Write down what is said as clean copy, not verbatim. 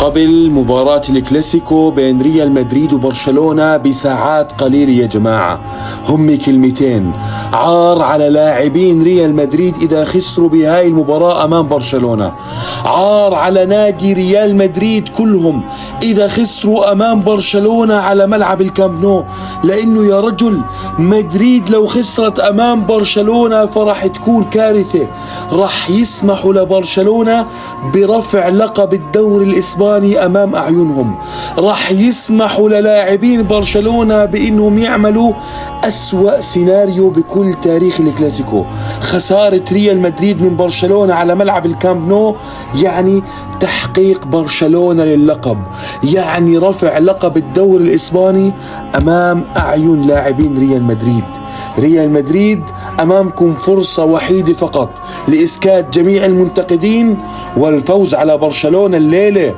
قبل مباراة الكلاسيكو بين ريال مدريد وبرشلونة بساعات قليلة يا جماعة، هم كلمتين: عار على لاعبين ريال مدريد إذا خسروا بهاي المباراة أمام برشلونة، عار على نادي ريال مدريد كلهم إذا خسروا أمام برشلونة على ملعب الكامب نو. لأنه يا رجل مدريد لو خسرت أمام برشلونة فرح تكون كارثة، رح يسمحوا لبرشلونة برفع لقب الدوري الإسباني أمام أعينهم، رح يسمحوا للاعبين برشلونة بأنهم يعملوا أسوأ سيناريو بكل تاريخ الكلاسيكو. خسارة ريال مدريد من برشلونة على ملعب الكامب نو يعني تحقيق برشلونة للقب، يعني رفع لقب الدوري الإسباني أمام أعين لاعبين ريال مدريد. ريال مدريد أمامكم فرصة وحيدة فقط لإسكات جميع المنتقدين والفوز على برشلونة الليلة.